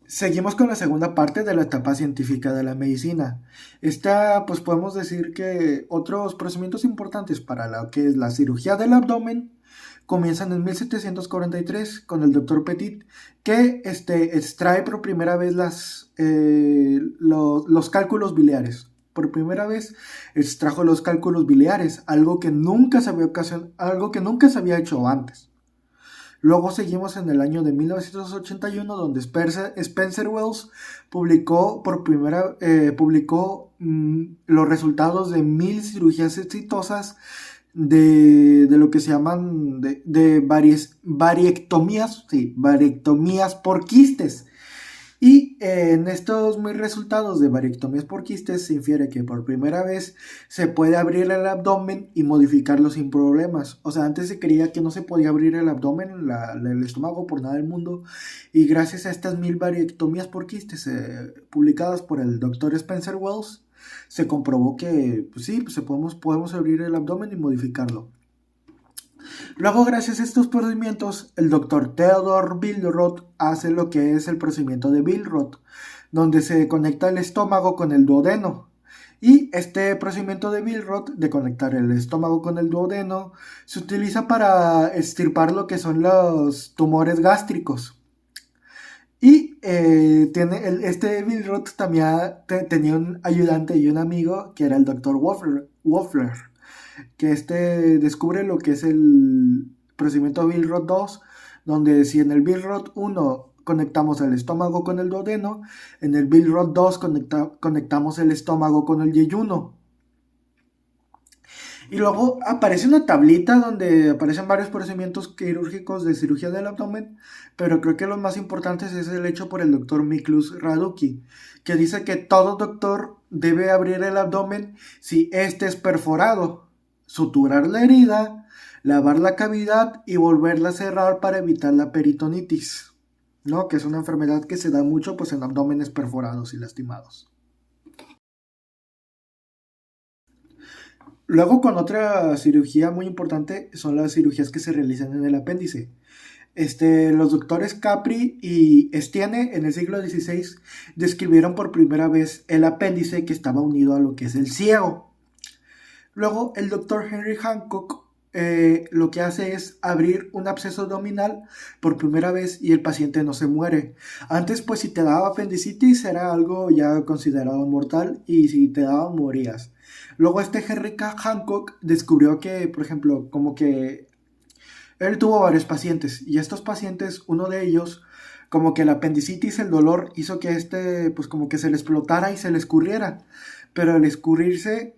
Seguimos con la segunda parte de la etapa científica de la medicina. Esta, pues podemos decir que otros procedimientos importantes para lo que es la cirugía del abdomen comienzan en 1743 con el doctor Petit, que extrae por primera vez los cálculos biliares. Por primera vez extrajo los cálculos biliares, algo que nunca se había hecho antes. Luego seguimos en el año de 1981, donde Spencer Wells publicó los resultados de 1000 cirugías exitosas de lo que se llaman variectomías, sí, variectomías por quistes. Y en estos muy resultados de variectomías por quistes se infiere que por primera vez se puede abrir el abdomen y modificarlo sin problemas. O sea, antes se creía que no se podía abrir el abdomen, el estómago por nada del mundo. Y gracias a estas 1000 variectomías por quistes publicadas por el doctor Spencer Wells, se comprobó que pues sí, pues podemos abrir el abdomen y modificarlo. Luego, gracias a estos procedimientos, el doctor Theodor Billroth hace lo que es el procedimiento de Billroth, donde se conecta el estómago con el duodeno. Y este procedimiento de Billroth, de conectar el estómago con el duodeno, se utiliza para extirpar lo que son los tumores gástricos. Y este Billroth también tenía un ayudante y un amigo que era el doctor Wolfler, que descubre lo que es el procedimiento Billroth 2, donde si en el Billroth 1 conectamos el estómago con el duodeno, en el Billroth 2 conectamos el estómago con el yeyuno. Y luego aparece una tablita donde aparecen varios procedimientos quirúrgicos de cirugía del abdomen, pero creo que los más importantes es el hecho por el doctor Miklós Radúci, que dice que todo doctor debe abrir el abdomen si este es perforado, suturar la herida, lavar la cavidad y volverla a cerrar para evitar la peritonitis, ¿no? Que es una enfermedad que se da mucho pues en abdómenes perforados y lastimados. Luego, con otra cirugía muy importante, son las cirugías que se realizan en el apéndice. Los doctores Capri y Estienne en el siglo XVI describieron por primera vez el apéndice que estaba unido a lo que es el ciego. Luego, el doctor Henry Hancock lo que hace es abrir un absceso abdominal por primera vez y el paciente no se muere. Antes, pues si te daba apendicitis era algo ya considerado mortal y si te daba morías. Luego Henry Hancock descubrió que, por ejemplo, como que él tuvo varios pacientes y estos pacientes, uno de ellos, como que el apendicitis, el dolor hizo que pues como que se le explotara y se le escurriera. Pero al escurrirse,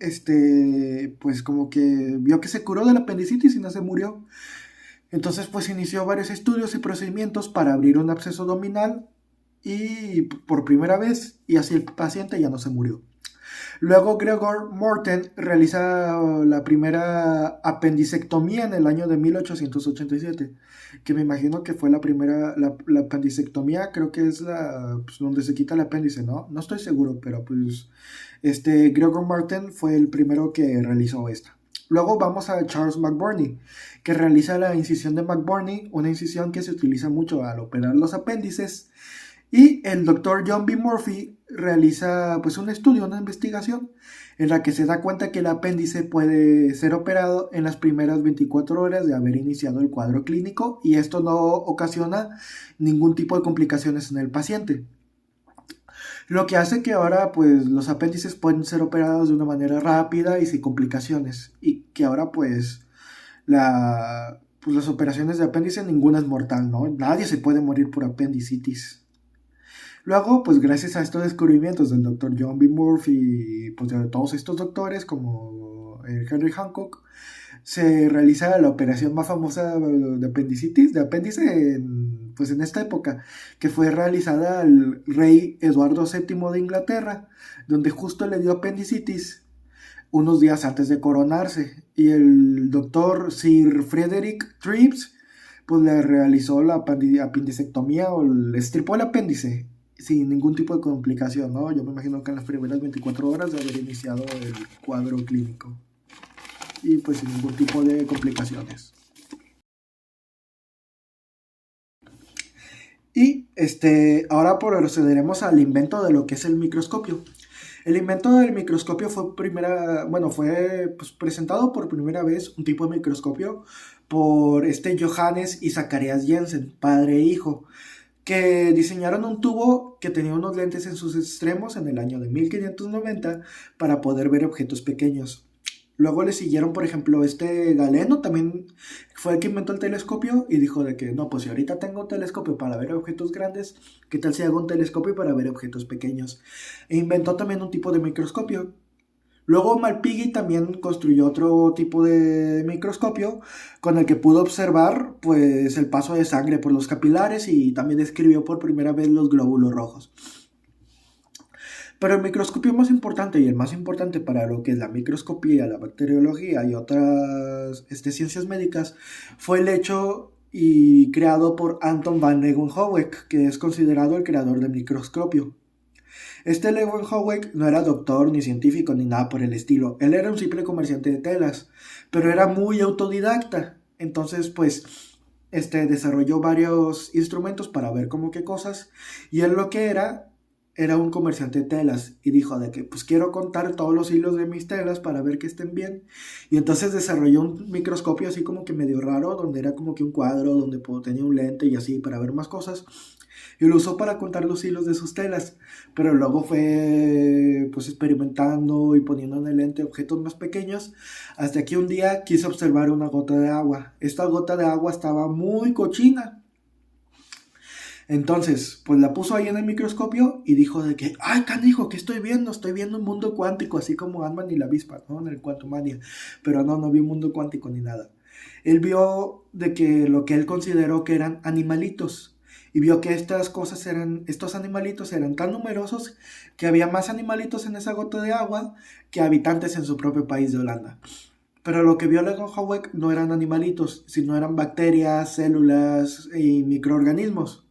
pues como que vio que se curó del apendicitis y no se murió. Entonces, pues inició varios estudios y procedimientos para abrir un absceso abdominal y por primera vez, y así el paciente ya no se murió. Luego Gregor Morten realiza la primera apendicectomía en el año de 1887, que me imagino que fue la primera, la apendicectomía, creo que es pues, donde se quita el apéndice, ¿no? No estoy seguro, pero pues Gregor Morten fue el primero que realizó esta. Luego vamos a Charles McBurney, que realiza la incisión de McBurney, una incisión que se utiliza mucho al operar los apéndices. Y el doctor John B. Murphy realiza pues un estudio, una investigación en la que se da cuenta que el apéndice puede ser operado en las primeras 24 horas de haber iniciado el cuadro clínico y esto no ocasiona ningún tipo de complicaciones en el paciente. Lo que hace que ahora pues los apéndices pueden ser operados de una manera rápida y sin complicaciones y que ahora pues las operaciones de apéndice ninguna es mortal, ¿no? Nadie se puede morir por apendicitis. Luego, pues gracias a estos descubrimientos del doctor John B. Murphy y pues de todos estos doctores como Henry Hancock, se realiza la operación más famosa de apendicitis, de apéndice pues en esta época, que fue realizada al rey Eduardo VII de Inglaterra, donde justo le dio apendicitis unos días antes de coronarse y el doctor Sir Frederick Treves pues le realizó la apendicectomía o le estripó el apéndice sin ningún tipo de complicación, ¿no? Yo me imagino que en las primeras 24 horas de haber iniciado el cuadro clínico y pues sin ningún tipo de complicaciones. Y ahora procederemos al invento de lo que es el microscopio. El invento del microscopio fue pues, presentado por primera vez un tipo de microscopio por Johannes y Zacharias Jensen, padre e hijo, que diseñaron un tubo que tenía unos lentes en sus extremos en el año de 1590 para poder ver objetos pequeños. Luego le siguieron, por ejemplo, Galeno también fue el que inventó el telescopio y dijo de que no, pues si ahorita tengo un telescopio para ver objetos grandes, ¿qué tal si hago un telescopio para ver objetos pequeños? E inventó también un tipo de microscopio. Luego Malpighi también construyó otro tipo de microscopio con el que pudo observar pues el paso de sangre por los capilares y también describió por primera vez los glóbulos rojos. Pero el microscopio más importante y el más importante para lo que es la microscopía, la bacteriología y otras ciencias médicas fue el hecho y creado por Anton van Leeuwenhoek, que es considerado el creador del microscopio. Leeuwenhoek no era doctor ni científico ni nada por el estilo. Él era un simple comerciante de telas, pero era muy autodidacta. Entonces, pues, desarrolló varios instrumentos para ver como qué cosas. Y él lo que era un comerciante de telas y dijo de que pues quiero contar todos los hilos de mis telas para ver que estén bien, y entonces desarrolló un microscopio así como que medio raro, donde era como que un cuadro donde tenía un lente y así para ver más cosas, y lo usó para contar los hilos de sus telas, pero luego fue pues experimentando y poniendo en el lente objetos más pequeños, hasta que un día quiso observar una gota de agua. Esta gota de agua estaba muy cochina. Entonces, pues la puso ahí en el microscopio y dijo de que, ay, canijo, ¿qué estoy viendo? Estoy viendo un mundo cuántico, así como Ant-Man y la avispa, ¿no? En el Quantumania. Pero no vio un mundo cuántico ni nada. Él vio de que lo que él consideró que eran animalitos. Y vio que estos animalitos eran tan numerosos que había más animalitos en esa gota de agua que habitantes en su propio país de Holanda. Pero lo que vio Leeuwenhoek no eran animalitos, sino eran bacterias, células y microorganismos.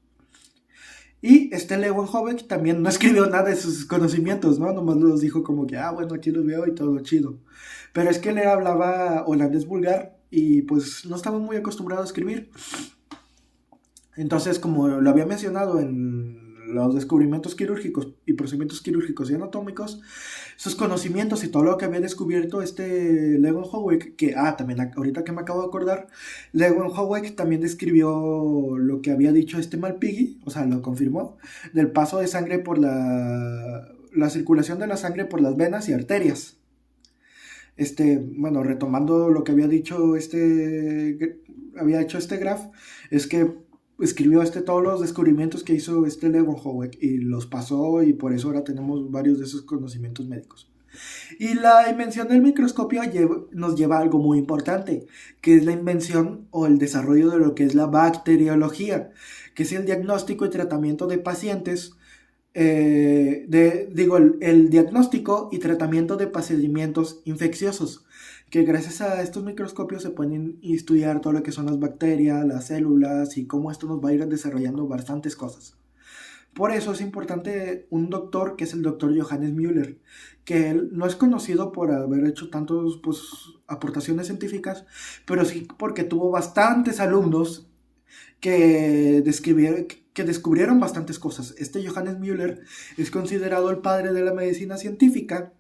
Y Leeuwenhoek también no escribió nada de sus conocimientos, ¿no? Nomás los dijo como que, bueno, aquí los veo y todo chido. Pero es que él hablaba holandés vulgar y pues no estaba muy acostumbrado a escribir. Entonces, como lo había mencionado en los descubrimientos quirúrgicos y procedimientos quirúrgicos y anatómicos, sus conocimientos y todo lo que había descubierto Leeuwenhoek, que también ahorita que me acabo de acordar, Leeuwenhoek también describió lo que había dicho Malpighi, o sea, lo confirmó, del paso de sangre por la circulación de la sangre por las venas y arterias. Retomando lo que había dicho había hecho Graf, es que escribió todos los descubrimientos que hizo Leeuwenhoek y los pasó, y por eso ahora tenemos varios de esos conocimientos médicos. Y la invención del microscopio nos lleva a algo muy importante, que es la invención o el desarrollo de lo que es la bacteriología, que es el diagnóstico y tratamiento de pacientes, el diagnóstico y tratamiento de padecimientos infecciosos, que gracias a estos microscopios se pueden estudiar todo lo que son las bacterias, las células y cómo esto nos va a ir desarrollando bastantes cosas. Por eso es importante un doctor que es el doctor Johannes Müller, que él no es conocido por haber hecho tantas aportaciones científicas, pero sí porque tuvo bastantes alumnos que descubrieron bastantes cosas. Johannes Müller es considerado el padre de la medicina científica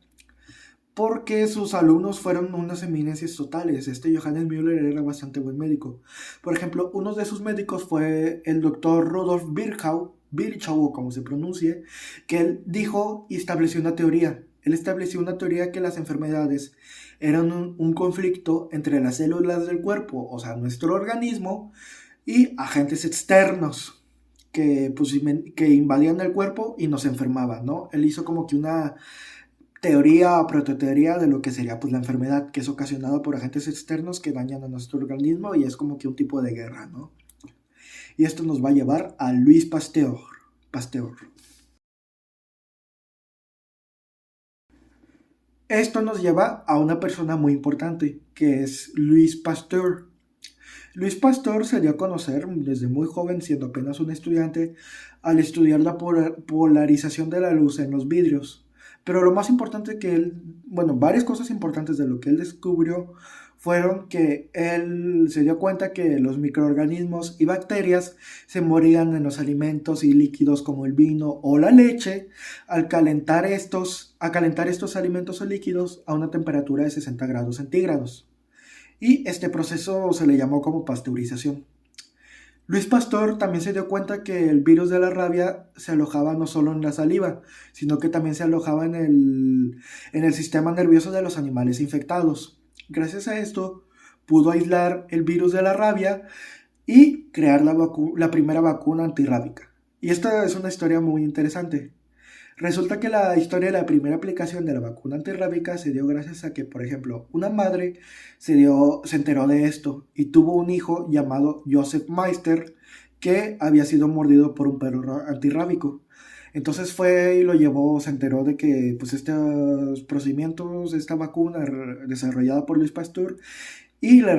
porque sus alumnos fueron unas eminencias totales. Johannes Müller era bastante buen médico. Por ejemplo, uno de sus médicos fue el doctor Rudolf Virchow, como se pronuncie, que él dijo y estableció una teoría. Él estableció una teoría que las enfermedades eran un conflicto entre las células del cuerpo, o sea, nuestro organismo, y agentes externos que invadían el cuerpo y nos enfermaban, ¿no? Él hizo como que una teoría o prototeoría de lo que sería pues la enfermedad, que es ocasionada por agentes externos que dañan a nuestro organismo, y es como que un tipo de guerra, ¿no? Y esto nos va a llevar a Louis Pasteur. Esto nos lleva a una persona muy importante, que es Louis Pasteur. Louis Pasteur se dio a conocer desde muy joven, siendo apenas un estudiante, al estudiar la polarización de la luz en los vidrios. Pero lo más importante varias cosas importantes de lo que él descubrió fueron que él se dio cuenta que los microorganismos y bacterias se morían en los alimentos y líquidos como el vino o la leche al a calentar estos alimentos o líquidos a una temperatura de 60 grados centígrados. Y este proceso se le llamó como pasteurización. Luis Pasteur también se dio cuenta que el virus de la rabia se alojaba no solo en la saliva, sino que también se alojaba en el sistema nervioso de los animales infectados. Gracias a esto, pudo aislar el virus de la rabia y crear la primera vacuna antirrábica. Y esta es una historia muy interesante. Resulta que la historia de la primera aplicación de la vacuna antirrábica se dio gracias a que, por ejemplo, una madre se enteró de esto y tuvo un hijo llamado Joseph Meister que había sido mordido por un perro antirrábico. Entonces fue y lo llevó, se enteró de que pues estos procedimientos, esta vacuna desarrollada por Luis Pasteur y le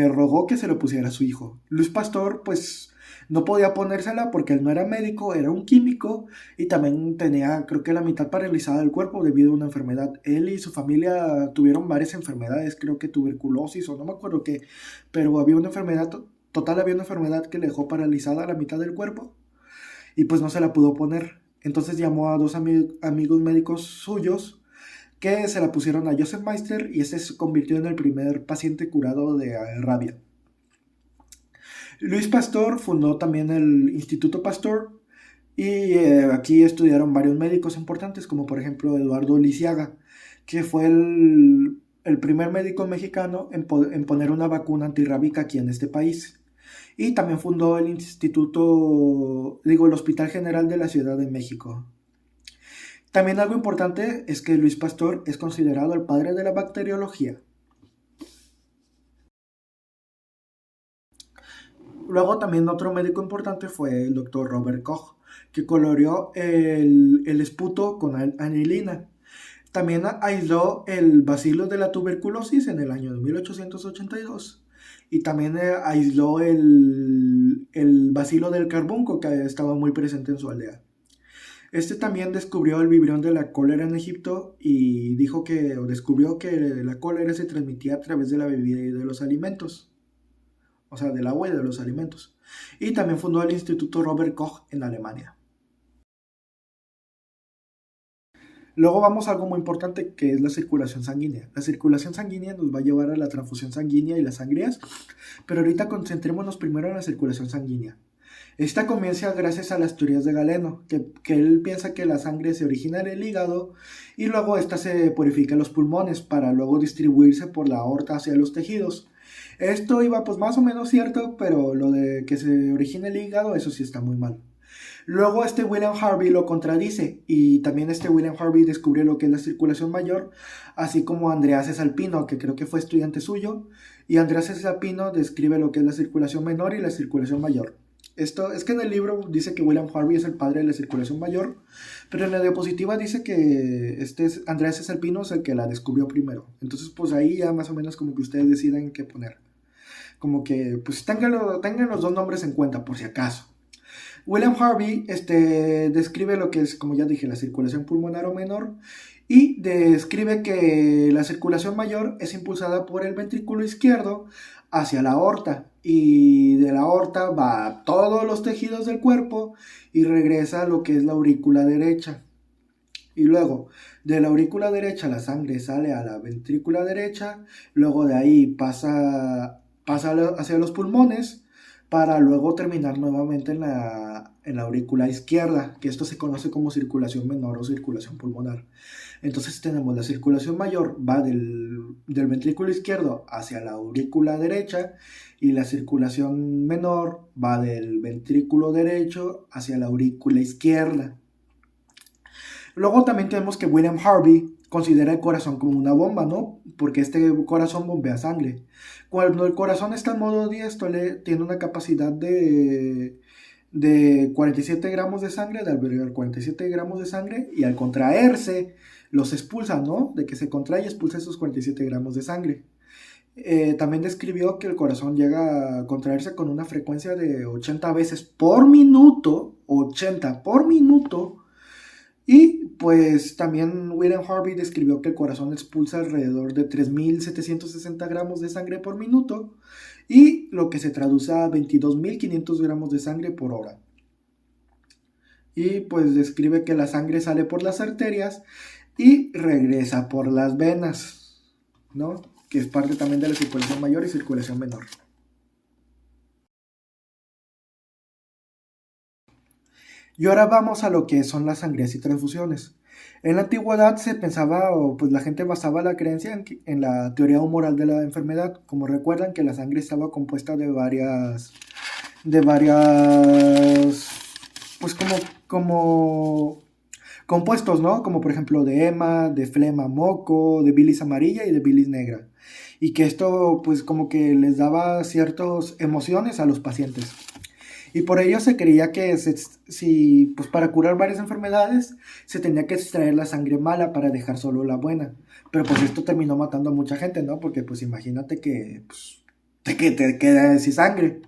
rogó que se lo pusiera a su hijo. Luis Pasteur pues no podía ponérsela porque él no era médico, era un químico y también tenía, creo que la mitad paralizada del cuerpo debido a una enfermedad. Él y su familia tuvieron varias enfermedades, creo que tuberculosis o no me acuerdo qué, pero había una enfermedad, había una enfermedad que le dejó paralizada la mitad del cuerpo y pues no se la pudo poner. Entonces llamó a dos amigos médicos suyos que se la pusieron a Joseph Meister y este se convirtió en el primer paciente curado de rabia. Luis Pasteur fundó también el Instituto Pasteur y aquí estudiaron varios médicos importantes como por ejemplo Eduardo Lisiaga, que fue el primer médico mexicano en poner una vacuna antirrábica aquí en este país. Y también fundó el el Hospital General de la Ciudad de México. También algo importante es que Luis Pasteur es considerado el padre de la bacteriología. Luego también otro médico importante fue el doctor Robert Koch, que coloreó el esputo con anilina. También aisló el bacilo de la tuberculosis en el año de 1882 y también aisló el bacilo del carbunco que estaba muy presente en su aldea. Este también descubrió el vibrión de la cólera en Egipto y descubrió que la cólera se transmitía a través de la bebida y de los alimentos, o sea, del agua y de los alimentos. Y también fundó el Instituto Robert Koch en Alemania. Luego vamos a algo muy importante que es la circulación sanguínea. La circulación sanguínea nos va a llevar a la transfusión sanguínea y las sangrías, pero ahorita concentrémonos primero en la circulación sanguínea. Esta comienza gracias a las teorías de Galeno, que él piensa que la sangre se origina en el hígado y luego esta se purifica en los pulmones para luego distribuirse por la aorta hacia los tejidos. Esto iba pues más o menos cierto, pero lo de que se origina el hígado, eso sí está muy mal. Luego William Harvey lo contradice y también William Harvey descubrió lo que es la circulación mayor, así como Andreas Cesalpino, que creo que fue estudiante suyo, y Andreas Cesalpino describe lo que es la circulación menor y la circulación mayor. Esto es que en el libro dice que William Harvey es el padre de la circulación mayor, pero en la diapositiva dice que Andreas Cesalpino es el que la descubrió primero. Entonces pues ahí ya más o menos como que ustedes deciden qué poner. Como que pues tengan los dos nombres en cuenta por si acaso. William Harvey describe lo que es, como ya dije, la circulación pulmonar o menor y describe que la circulación mayor es impulsada por el ventrículo izquierdo hacia la aorta y de la aorta va a todos los tejidos del cuerpo y regresa a lo que es la aurícula derecha. Y luego de la aurícula derecha la sangre sale a la ventrícula derecha, luego de ahí pasa hacia los pulmones, para luego terminar nuevamente en la aurícula izquierda, que esto se conoce como circulación menor o circulación pulmonar. Entonces tenemos la circulación mayor, va del ventrículo izquierdo hacia la aurícula derecha, y la circulación menor va del ventrículo derecho hacia la aurícula izquierda. Luego también tenemos que William Harvey considera el corazón como una bomba, ¿no? Porque este corazón bombea sangre. Cuando el corazón está en modo diástole, tiene una capacidad de 47 gramos de sangre, de albergar 47 gramos de sangre, y al contraerse, los expulsa, ¿no? De que se contrae y expulsa esos 47 gramos de sangre. También describió que el corazón llega a contraerse con una frecuencia de 80 veces por minuto, 80 por minuto, Y pues también William Harvey describió que el corazón expulsa alrededor de 3.760 gramos de sangre por minuto, y lo que se traduce a 22.500 gramos de sangre por hora. Y pues describe que la sangre sale por las arterias y regresa por las venas, ¿no? Que es parte también de la circulación mayor y circulación menor. Y ahora vamos a lo que son las sangrías y transfusiones. En la antigüedad se pensaba, o pues la gente basaba la creencia en la teoría humoral de la enfermedad. Como recuerdan que la sangre estaba compuesta de varias, pues como compuestos, ¿no? Como por ejemplo de hema, de flema, moco, de bilis amarilla y de bilis negra. Y que esto pues como que les daba ciertas emociones a los pacientes. Y por ello se creía que pues para curar varias enfermedades se tenía que extraer la sangre mala para dejar solo la buena. Pero pues esto terminó matando a mucha gente, ¿no? Porque pues imagínate que pues, te quedas sin sangre.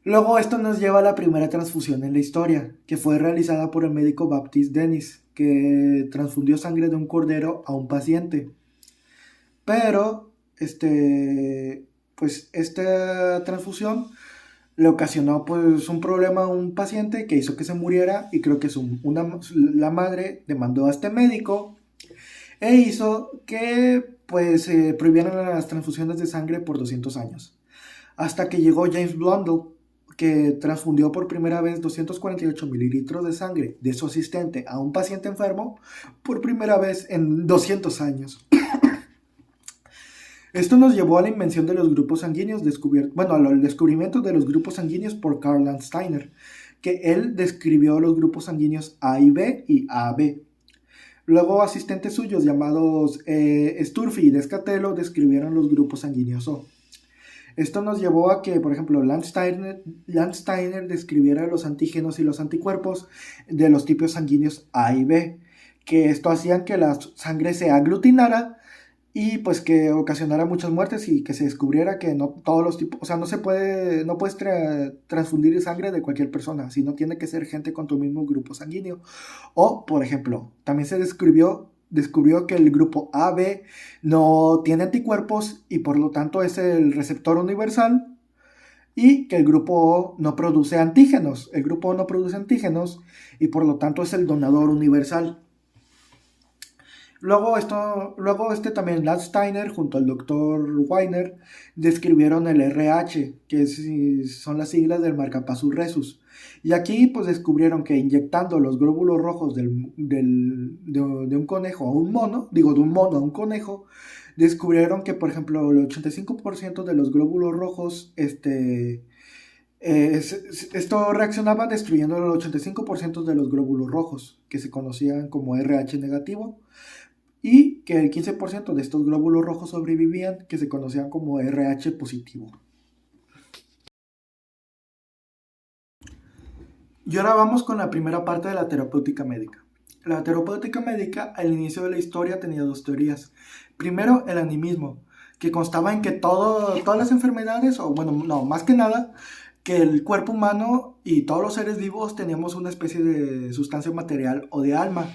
Luego esto nos lleva a la primera transfusión en la historia, que fue realizada por el médico Baptiste Denis, que transfundió sangre de un cordero a un paciente. Pero, pues esta transfusión le ocasionó pues un problema a un paciente que hizo que se muriera, y creo que la madre demandó a este médico e hizo que pues se prohibieran las transfusiones de sangre por 200 años. Hasta que llegó James Blundell, que transfundió por primera vez 248 mililitros de sangre de su asistente a un paciente enfermo por primera vez en 200 años. Esto nos llevó a la invención de los grupos sanguíneos, al descubrimiento de los grupos sanguíneos por Karl Landsteiner, que él describió los grupos sanguíneos A y B y AB. Luego asistentes suyos llamados Sturfi y Descatello describieron los grupos sanguíneos O. Esto nos llevó a que, por ejemplo, Landsteiner describiera los antígenos y los anticuerpos de los tipos sanguíneos A y B, que esto hacía que la sangre se aglutinara y pues que ocasionara muchas muertes, y que se descubriera que no todos los tipos, o sea, no puedes transfundir sangre de cualquier persona, sino tiene que ser gente con tu mismo grupo sanguíneo. O, por ejemplo, también se descubrió que el grupo AB no tiene anticuerpos y por lo tanto es el receptor universal, y que el grupo O no produce antígenos. El grupo O no produce antígenos y por lo tanto es el donador universal. Luego también Landsteiner junto al doctor Weiner describieron el RH, son las siglas del marcapasus rhesus. Y aquí pues descubrieron que inyectando los glóbulos rojos de un conejo a un mono, de un mono a un conejo, descubrieron que por ejemplo el 85% de los glóbulos rojos, esto reaccionaba destruyendo el 85% de los glóbulos rojos, que se conocían como RH negativo, y que el 15% de estos glóbulos rojos sobrevivían, que se conocían como RH positivo. Y ahora vamos con la primera parte de la terapéutica médica. La terapéutica médica al inicio de la historia tenía dos teorías. Primero, el animismo, que constaba en que todas las enfermedades, más que nada, que el cuerpo humano y todos los seres vivos teníamos una especie de sustancia material o de alma,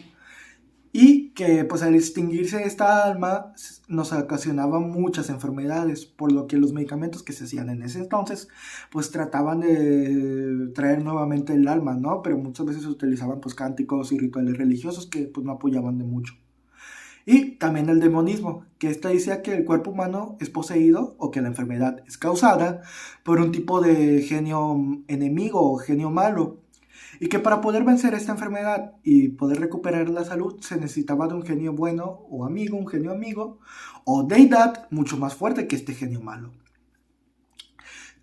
y que pues al extinguirse esta alma nos ocasionaba muchas enfermedades, por lo que los medicamentos que se hacían en ese entonces pues trataban de traer nuevamente el alma, ¿no? Pero muchas veces se utilizaban pues cánticos y rituales religiosos que pues no apoyaban de mucho. Y también el demonismo, que esta decía que el cuerpo humano es poseído o que la enfermedad es causada por un tipo de genio enemigo o genio malo, y que para poder vencer esta enfermedad y poder recuperar la salud se necesitaba de un genio bueno o amigo, un genio amigo o deidad mucho más fuerte que este genio malo.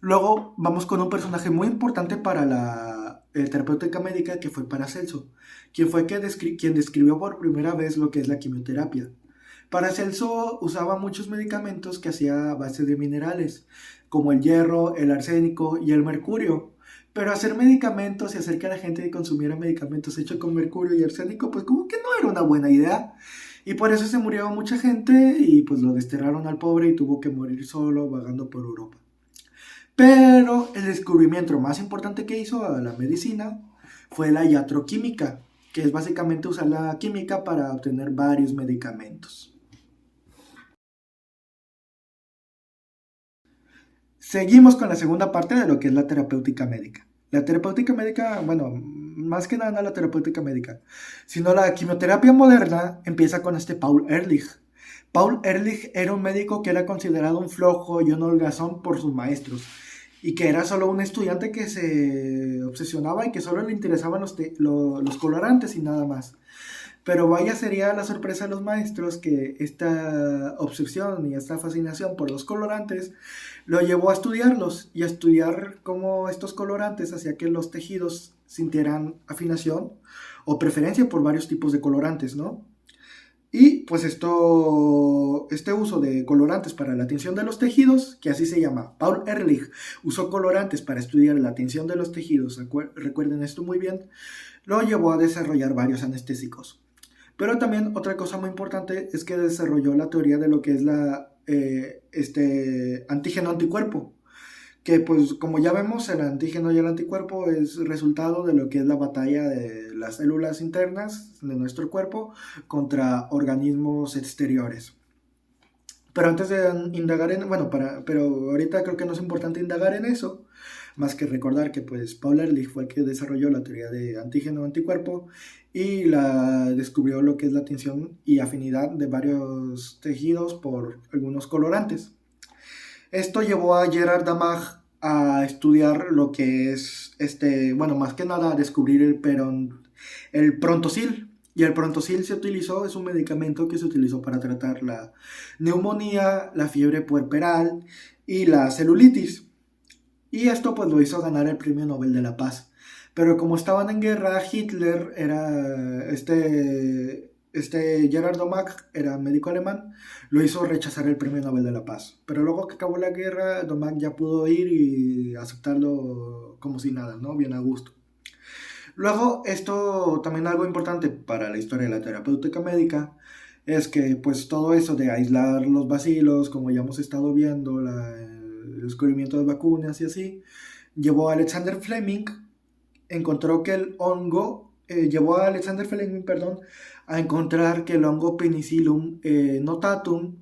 Luego vamos con un personaje muy importante para la terapéutica médica, que fue Paracelso, quien fue quien describió por primera vez lo que es la quimioterapia. Paracelso usaba muchos medicamentos que hacía a base de minerales, como el hierro, el arsénico y el mercurio. Pero hacer medicamentos y hacer que la gente consumiera medicamentos hechos con mercurio y arsénico, pues como que no era una buena idea. Y por eso se murió mucha gente y pues lo desterraron al pobre y tuvo que morir solo vagando por Europa. Pero el descubrimiento más importante que hizo a la medicina fue la iatroquímica, que es básicamente usar la química para obtener varios medicamentos. Seguimos con la segunda parte de lo que es la terapéutica médica. La terapéutica médica, bueno, más que nada no la terapéutica médica, sino la quimioterapia moderna empieza con este Paul Ehrlich. Paul Ehrlich era un médico que era considerado un flojo y un holgazán por sus maestros, y que era solo un estudiante que se obsesionaba y que solo le interesaban los colorantes y nada más. Pero vaya sería la sorpresa de los maestros que esta obsesión y esta fascinación por los colorantes lo llevó a estudiarlos y a estudiar cómo estos colorantes hacían que los tejidos sintieran afinación o preferencia por varios tipos de colorantes, ¿no? Y pues este uso de colorantes para la tinción de los tejidos, que así se llama, Paul Ehrlich usó colorantes para estudiar la tinción de los tejidos, recuerden esto muy bien, lo llevó a desarrollar varios anestésicos. Pero también otra cosa muy importante es que desarrolló la teoría de lo que es antígeno anticuerpo, que pues como ya vemos el antígeno y el anticuerpo es resultado de lo que es la batalla de las células internas de nuestro cuerpo contra organismos exteriores. Pero antes de indagar pero ahorita creo que no es importante indagar en eso, más que recordar que pues Paul Ehrlich fue el que desarrolló la teoría de antígeno-anticuerpo y descubrió lo que es la tinción y afinidad de varios tejidos por algunos colorantes. Esto llevó a Gerard Damag a estudiar lo que es, más que nada a descubrir el Prontosil. Y el Prontosil es un medicamento que se utilizó para tratar la neumonía, la fiebre puerperal y la celulitis. Y esto pues lo hizo ganar el Premio Nobel de la Paz. Pero como estaban en guerra, Hitler era Gerard Domag era médico alemán, lo hizo rechazar el Premio Nobel de la Paz. Pero luego que acabó la guerra, Domag ya pudo ir y aceptarlo como si nada, ¿no? Bien a gusto. Luego, esto también algo importante para la historia de la terapéutica médica es que pues todo eso de aislar los bacilos, como ya hemos estado viendo, el descubrimiento de vacunas y así, llevó a Alexander Fleming, llevó a Alexander Fleming, a encontrar que el hongo Penicillium notatum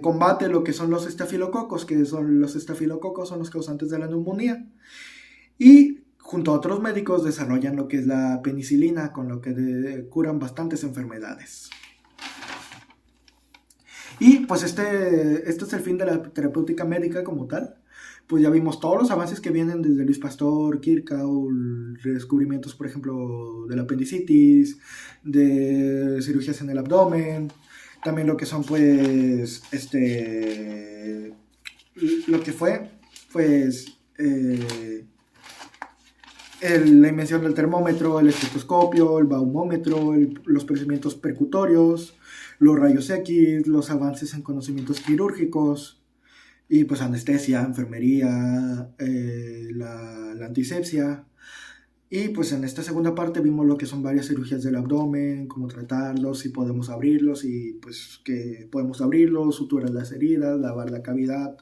combate lo que son los estafilococos, son los causantes de la neumonía. Y junto a otros médicos desarrollan lo que es la penicilina, con lo que curan bastantes enfermedades. Y pues este es el fin de la terapéutica médica como tal. Pues ya vimos todos los avances que vienen desde Louis Pasteur, Kirchhoff, descubrimientos, por ejemplo, de la apendicitis, de cirugías en el abdomen, también lo que son, pues, lo que fue, pues, la invención del termómetro, el estetoscopio, el baumómetro, los procedimientos percutorios, los rayos X, los avances en conocimientos quirúrgicos, y pues anestesia, enfermería, la antisepsia. Y pues en esta segunda parte vimos lo que son varias cirugías del abdomen, cómo tratarlos, si podemos abrirlos, y pues que podemos abrirlos, suturar las heridas, lavar la cavidad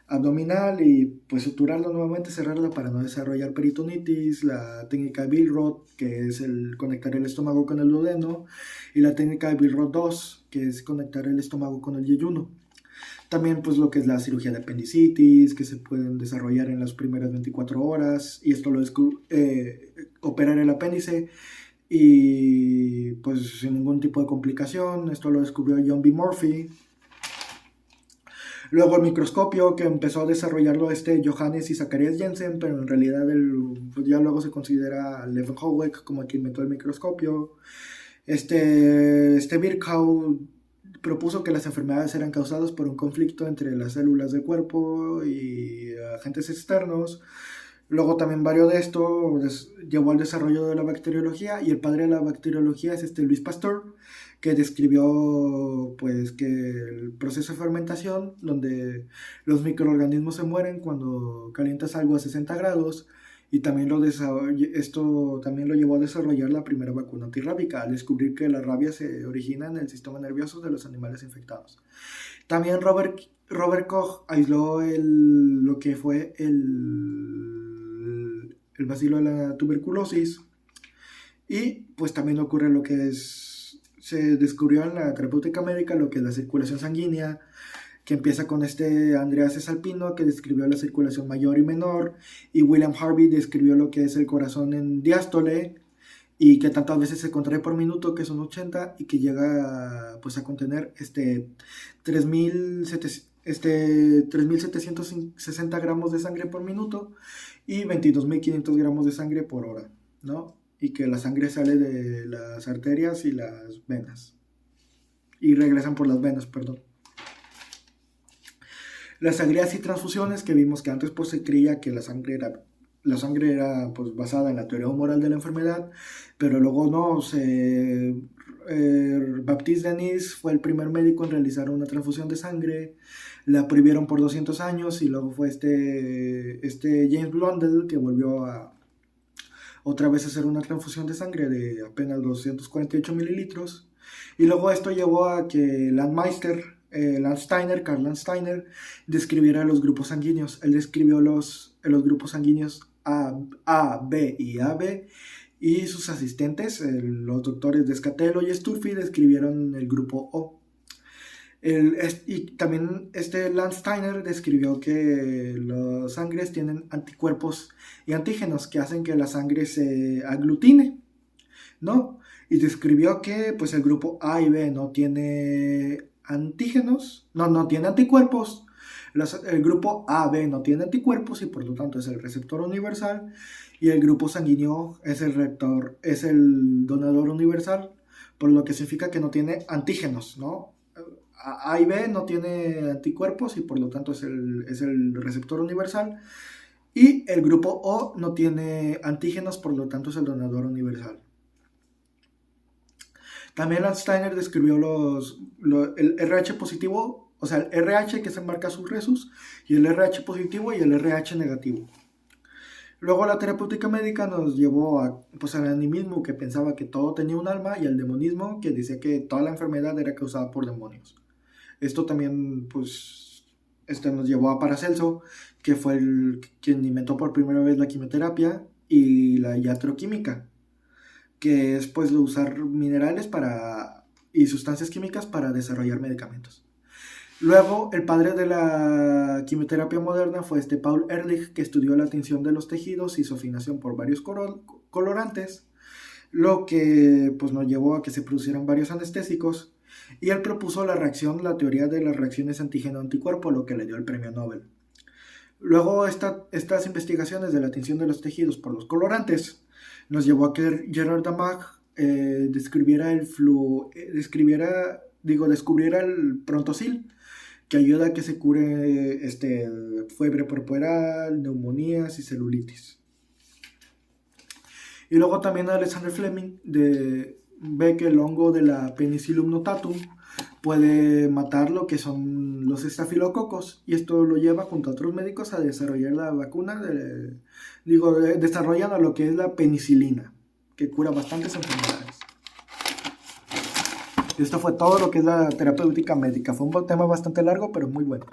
abdominal y pues suturarlo nuevamente, cerrarla para no desarrollar peritonitis, la técnica de Billroth, que es el conectar el estómago con el duodeno, y la técnica de Billroth 2, que es conectar el estómago con el yeyuno. También pues lo que es la cirugía de apendicitis, que se pueden desarrollar en las primeras 24 horas, y esto operar el apéndice y pues sin ningún tipo de complicación. Esto lo descubrió John B. Murphy. Luego el microscopio, que empezó a desarrollarlo Johannes y Zacharias Jensen, pero en realidad pues ya luego se considera Leeuwenhoek como el que inventó el microscopio. Virchow propuso que las enfermedades eran causadas por un conflicto entre las células del cuerpo y agentes externos. Luego también varios de esto llevó al desarrollo de la bacteriología, y el padre de la bacteriología es Louis Pasteur, que describió pues que el proceso de fermentación, donde los microorganismos se mueren cuando calientas algo a 60 grados, y también esto también lo llevó a desarrollar la primera vacuna antirrábica, al descubrir que la rabia se origina en el sistema nervioso de los animales infectados. También Robert Koch aisló lo que fue el bacilo de la tuberculosis, Y pues también ocurre lo que es, se descubrió en la terapéutica médica lo que es la circulación sanguínea, que empieza con Andreas Cesalpino, que describió la circulación mayor y menor, y William Harvey describió lo que es el corazón en diástole, y que tantas veces se contrae por minuto, que son 80, y que llega pues a contener 3.760 gramos de sangre por minuto y 22.500 gramos de sangre por hora, ¿no? Y que la sangre sale de las arterias y las venas, y regresan por las venas, perdón. Las sangrías y transfusiones, que vimos que antes pues se creía que la sangre era pues basada en la teoría humoral de la enfermedad, pero luego no, Baptiste Denis fue el primer médico en realizar una transfusión de sangre, la prohibieron por 200 años, y luego fue James Blundell que volvió a otra vez hacer una transfusión de sangre de apenas 248 mililitros, y luego esto llevó a que Karl Landsteiner describiera los grupos sanguíneos. Él describió los grupos sanguíneos A, B y AB, y sus asistentes, los doctores Descatello y Sturfi, describieron el grupo O. Y también Landsteiner describió que las sangres tienen anticuerpos y antígenos que hacen que la sangre se aglutine, ¿no? Y describió que pues el grupo A y B no tiene antígenos, no tiene anticuerpos. El grupo AB no tiene anticuerpos y por lo tanto es el receptor universal, y el grupo sanguíneo es el donador universal, por lo que significa que no tiene antígenos, ¿no? A y B no tiene anticuerpos y por lo tanto es el receptor universal, y el grupo O no tiene antígenos, por lo tanto es el donador universal. También Landsteiner describió el RH positivo, o sea, el RH que se marca sus resus, y el RH positivo y el RH negativo. Luego la terapéutica médica nos llevó al animismo, que pensaba que todo tenía un alma, y al demonismo, que decía que toda la enfermedad era causada por demonios. Esto también pues nos llevó a Paracelso, que fue quien inventó por primera vez la quimioterapia y la iatroquímica, que es pues usar minerales y sustancias químicas para desarrollar medicamentos. Luego, el padre de la quimioterapia moderna fue Paul Ehrlich, que estudió la tinción de los tejidos y su afinación por varios colorantes, lo que pues nos llevó a que se producieran varios anestésicos, y él propuso la teoría de las reacciones antígeno-anticuerpo, lo que le dio el premio Nobel. Luego, estas investigaciones de la tinción de los tejidos por los colorantes nos llevó a que Gerard Damag descubriera el Prontosil, que ayuda a que se cure fiebre puerperal, neumonías y celulitis. Y luego también Alexander Fleming ve que el hongo de la Penicillium notatum puede matar lo que son los estafilococos, y esto lo lleva junto a otros médicos a desarrollar la vacuna, desarrollan a lo que es la penicilina, que cura bastantes enfermedades. Esto fue todo lo que es la terapéutica médica. Fue un tema bastante largo, pero muy bueno.